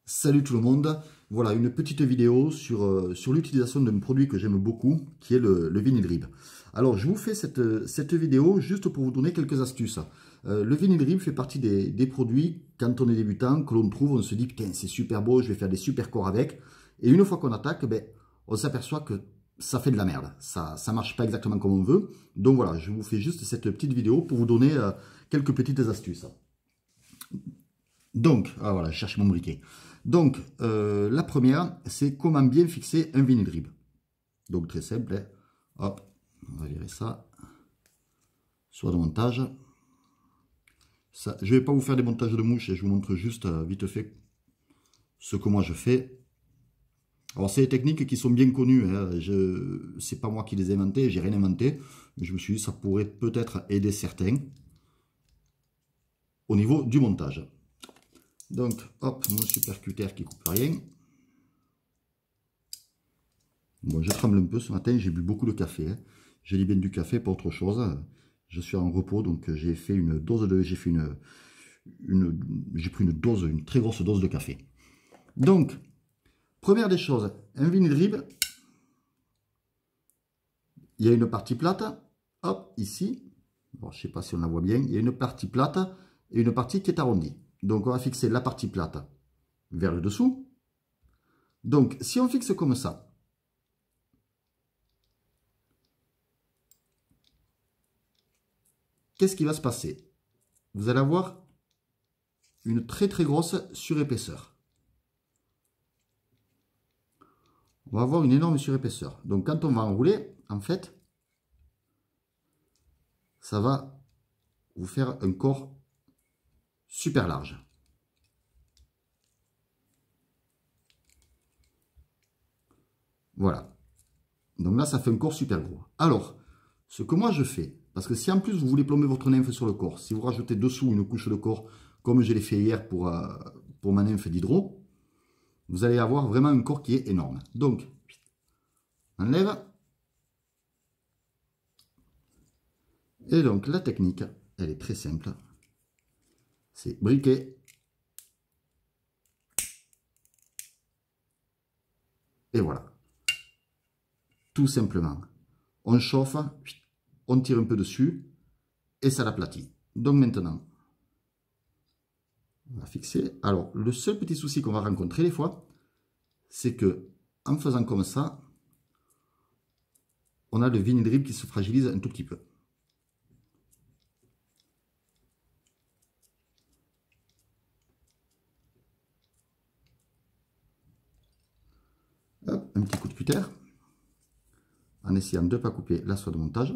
Salut tout le monde, voilà une petite vidéo sur l'utilisation d'un produit que j'aime beaucoup, qui est le vinyle rib. Alors je vous fais cette vidéo juste pour vous donner quelques astuces. Le vinyle rib fait partie des produits, quand on est débutant, que l'on trouve, on se dit putain c'est super beau, je vais faire des super corps avec. Et une fois qu'on attaque, ben, on s'aperçoit que ça fait de la merde, ça marche pas exactement comme on veut. Donc voilà, je vous fais juste cette petite vidéo pour vous donner quelques petites astuces. Donc, ah voilà, je cherche mon briquet. Donc, la première, c'est comment bien fixer un vinyle rib. Donc, très simple. Hein. Hop, on va virer ça. Soit de montage. Ça, je ne vais pas vous faire des montages de mouche, je vous montre juste vite fait ce que moi je fais. Alors, c'est des techniques qui sont bien connues. Hein. C'est pas moi qui les ai inventées, j'ai rien inventé. Mais je me suis dit, ça pourrait peut-être aider certains au niveau du montage. Donc, hop, mon supercutter qui coupe rien. Bon, je tremble un peu ce matin, j'ai bu beaucoup de café. Hein. J'ai dit bien du café, pas autre chose. Je suis en repos, donc j'ai fait une dose de... J'ai pris une très grosse dose de café. Donc, première des choses, un vinyle rib, il y a une partie plate, hop, ici. Bon, je ne sais pas si on la voit bien. Il y a une partie plate et une partie qui est arrondie. Donc, on va fixer la partie plate vers le dessous. Donc, si on fixe comme ça, qu'est-ce qui va se passer? Vous allez avoir une très grosse surépaisseur. On va avoir une énorme surépaisseur. Donc quand on va enrouler, en fait, ça va vous faire un corps super large. Voilà. Donc là, ça fait un corps super gros. Alors, ce que moi je fais, parce que si en plus vous voulez plomber votre nymphe sur le corps, si vous rajoutez dessous une couche de corps, comme je l'ai fait hier pour ma nymphe d'hydro, vous allez avoir vraiment un corps qui est énorme. Donc, on enlève. Et donc, la technique, elle est très simple. C'est briquet. Et voilà. Tout simplement. On chauffe, on tire un peu dessus et ça l'aplatit. Donc maintenant, on va fixer. Alors, le seul petit souci qu'on va rencontrer des fois, c'est que en faisant comme ça, on a le vinyle rib qui se fragilise un tout petit peu. Hop, un petit coup de cutter, en essayant de ne pas couper la soie de montage.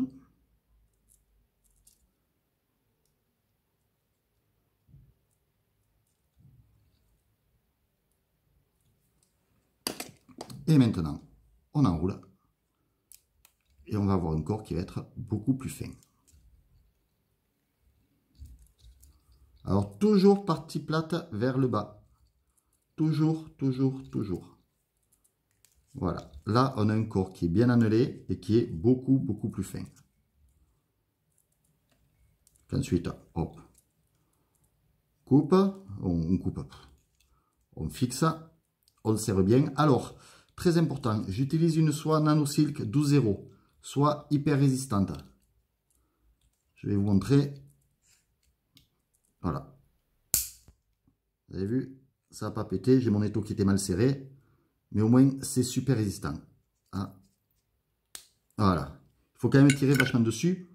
Et maintenant, on enroule. Et on va avoir un corps qui va être beaucoup plus fin. Alors, toujours partie plate vers le bas. Toujours, toujours, toujours. Voilà. Là, on a un corps qui est bien annelé et qui est beaucoup plus fin. Ensuite, hop. Coupe. On coupe. On fixe. On serre bien. Alors, très important, j'utilise une soie NanoSilk 12.0. Soie hyper résistante. Je vais vous montrer. Voilà. Vous avez vu, ça n'a pas pété. J'ai mon étau qui était mal serré. Mais au moins, c'est super résistant. Hein. Voilà. Il faut quand même tirer vachement dessus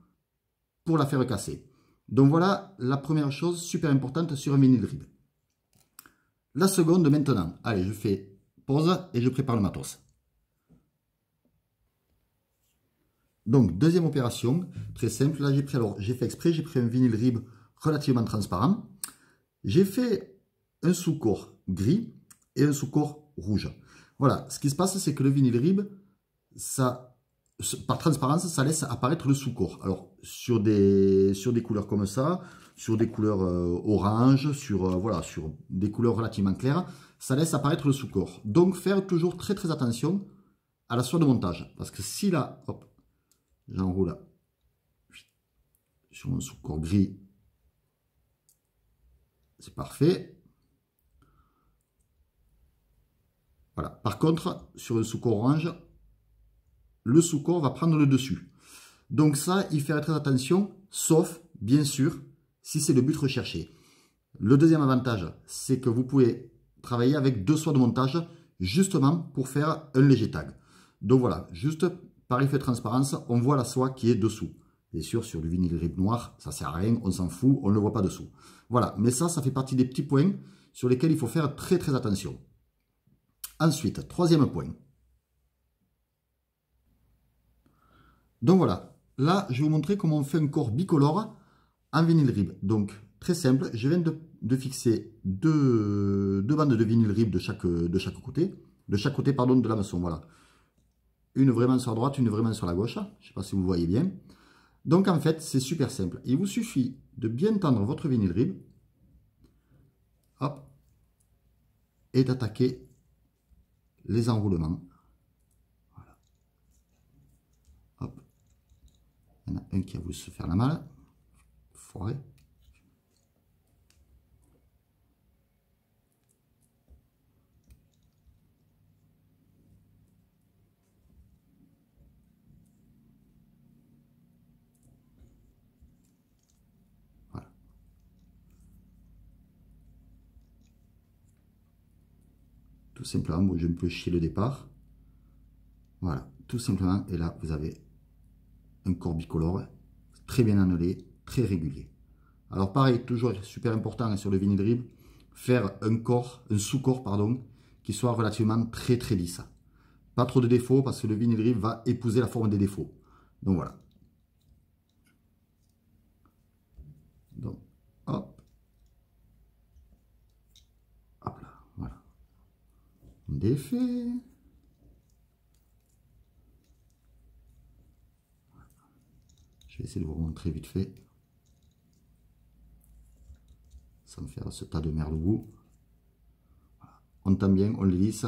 pour la faire casser. Donc voilà la première chose super importante sur un vinyle rib. La seconde maintenant. Allez, je fais pause et je prépare le matos. Donc, deuxième opération, très simple. Là, j'ai fait exprès, j'ai pris un vinyle rib relativement transparent. J'ai fait un sous-corps gris et un sous-corps rouge. Voilà, ce qui se passe, c'est que le vinyle rib, ça, par transparence, ça laisse apparaître le sous-corps. Alors, sur des couleurs comme ça, sur des couleurs orange, voilà, sur des couleurs relativement claires, ça laisse apparaître le sous-corps. Donc, faire toujours très attention à la soie de montage. Parce que si là, hop, j'enroule sur un sous-corps gris, c'est parfait. Voilà. Par contre, sur un sous-corps orange, le sous-corps va prendre le dessus. Donc ça, il faut faire très attention, sauf, bien sûr, si c'est le but recherché. Le deuxième avantage, c'est que vous pouvez travailler avec 2 soies de montage, justement pour faire un léger tag. Donc voilà, juste par effet de transparence, on voit la soie qui est dessous. Bien sûr, sur du vinyle rib noir, ça ne sert à rien, on s'en fout, on ne le voit pas dessous. Voilà, mais ça fait partie des petits points sur lesquels il faut faire très très attention. Ensuite, troisième point. Donc voilà, là je vais vous montrer comment on fait un corps bicolore en vinyle rib. Donc très simple, je viens de fixer deux bandes de vinyle rib de chaque côté pardon, de l'hameçon. Voilà, une vraiment sur la droite, une vraiment sur la gauche. Je ne sais pas si vous voyez bien. Donc en fait c'est super simple. Il vous suffit de bien tendre votre vinyle rib, hop, et d'attaquer les enroulements. Voilà. Hop. Il y en a un qui a voulu se faire la malle. Foiré. Voilà. Tout simplement, bon, je peux chier le départ. Voilà, tout simplement. Et là, vous avez un corps bicolore, très bien annelé, très régulier. Alors pareil, toujours super important sur le vinyle rib, faire un sous-corps, pardon, qui soit relativement très très lisse. Pas trop de défauts parce que le vinyle rib va épouser la forme des défauts. Donc voilà. Donc, hop. Hop là, voilà. On défait. Je vais essayer de vous montrer vite fait. Sans me faire ce tas de merde au bout. Voilà. On tend bien, on les lisse.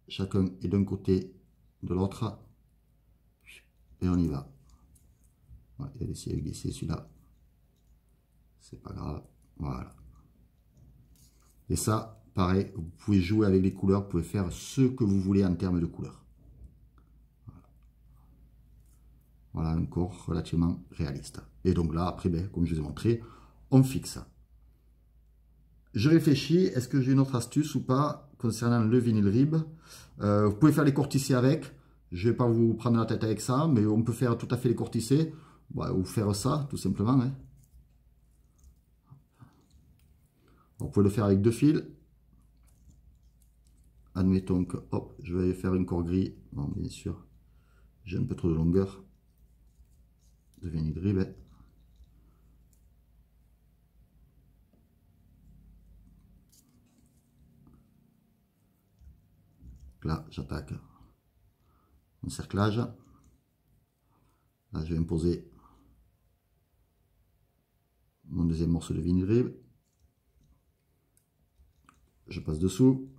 Chacun est d'un côté, de l'autre. Et on y va. Ouais, il a essayé de glisser celui-là. C'est pas grave. Voilà. Et ça, pareil, vous pouvez jouer avec les couleurs. Vous pouvez faire ce que vous voulez en termes de couleurs. Voilà, voilà un corps relativement réaliste. Et donc là, après, ben, comme je vous ai montré, on fixe. Je réfléchis, est-ce que j'ai une autre astuce ou pas concernant le vinyle rib? Vous pouvez faire les courtisés avec. Je ne vais pas vous prendre la tête avec ça, mais on peut faire tout à fait les courtisés. Bah, ou faire ça, tout simplement. Hein. Vous pouvez le faire avec 2 fils. Admettons que, hop, je vais faire un corps gris. Bon, bien sûr, j'ai un peu trop de longueur de vinyle rib. Hein. Là, j'attaque mon cerclage. Là, je vais imposer mon deuxième morceau de vinyle rib. Je passe dessous.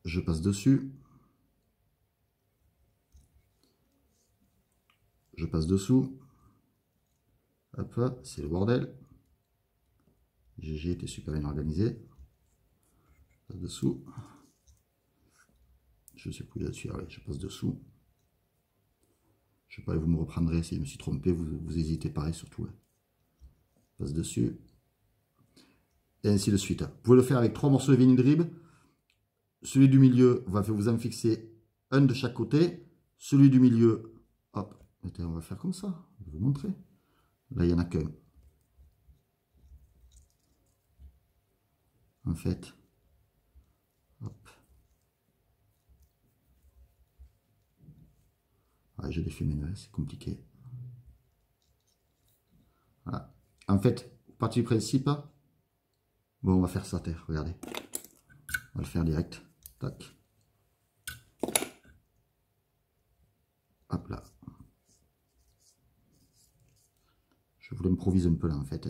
Je passe dessus. Je passe dessous. Hop, c'est le bordel. GG était super bien organisé. Je passe dessous. Je ne sais plus là-dessus. Ah ouais, je passe dessous. Je sais pas, vous me reprendrez si je me suis trompé. Vous hésitez pareil surtout. Hein. Je passe dessus. Et ainsi de suite. Vous pouvez le faire avec 3 morceaux de vinyle rib. Celui du milieu, vous en fixer un de chaque côté. Celui du milieu, hop, on va faire comme ça. Je vais vous montrer. Là, il n'y en a qu'un. En fait, hop. Ah, j'ai défait mes nœuds, c'est compliqué. Voilà. En fait, partie du principe, bon, on va faire ça, terre, regardez. On va le faire direct. Tac. Hop là. Je voulais improviser un peu là, en fait.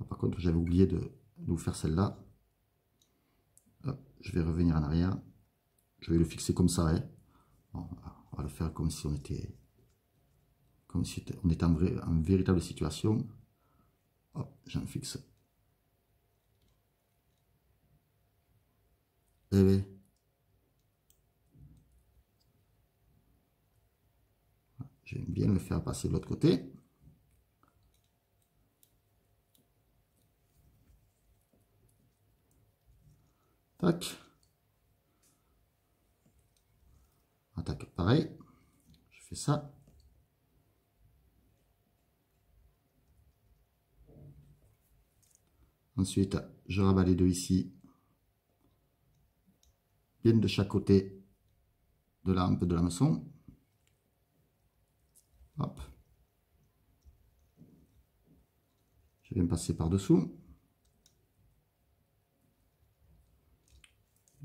Par contre, j'avais oublié de vous faire celle-là. Je vais revenir en arrière. Je vais le fixer comme ça. Hein. Bon, on va le faire comme si on était, en véritable situation. Hop, j'en fixe Eh oui. J'aime bien le faire passer de l'autre côté. Tac. Attaque, pareil. Je fais ça. Ensuite, je rabats les deux ici. Bien de chaque côté de la hampe de l'hameçon. Hop. Je viens passer par-dessous.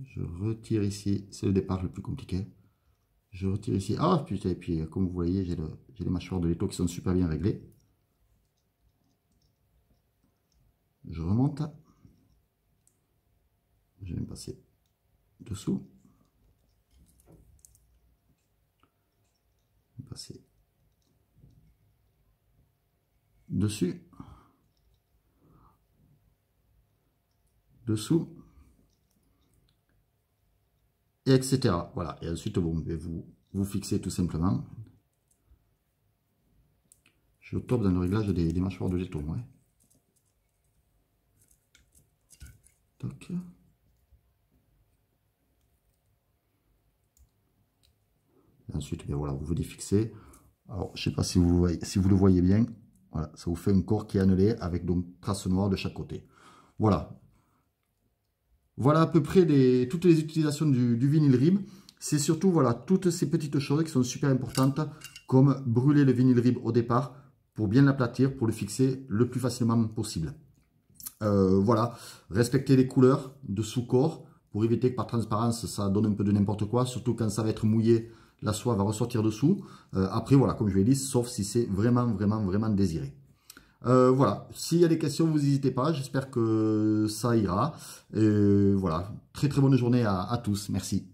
Je retire ici. C'est le départ le plus compliqué. Je retire ici. Ah putain, et puis comme vous voyez, j'ai les mâchoires de l'étau qui sont super bien réglées. Je remonte. Je vais me passer dessous. Je vais passer dessus. Dessous. Et etc. Voilà. Et ensuite, bon, vous fixez tout simplement. Je suis au top dans le réglage des mâchoires de l'étau. Ouais. Toc. Et ensuite, bien voilà, vous venez fixer. Alors, je ne sais pas si vous le voyez bien. Voilà, ça vous fait un corps qui est annelé avec donc traces noires de chaque côté. Voilà. Voilà à peu près toutes les utilisations du vinyle rib. C'est surtout voilà, toutes ces petites choses qui sont super importantes, comme brûler le vinyle rib au départ pour bien l'aplatir, pour le fixer le plus facilement possible. Voilà, respecter les couleurs de sous-corps pour éviter que par transparence ça donne un peu de n'importe quoi, surtout quand ça va être mouillé, la soie va ressortir dessous. Après voilà, comme je l'ai dit, sauf si c'est vraiment désiré. Voilà, s'il y a des questions, vous n'hésitez pas, j'espère que ça ira. Voilà, très bonne journée à tous, merci.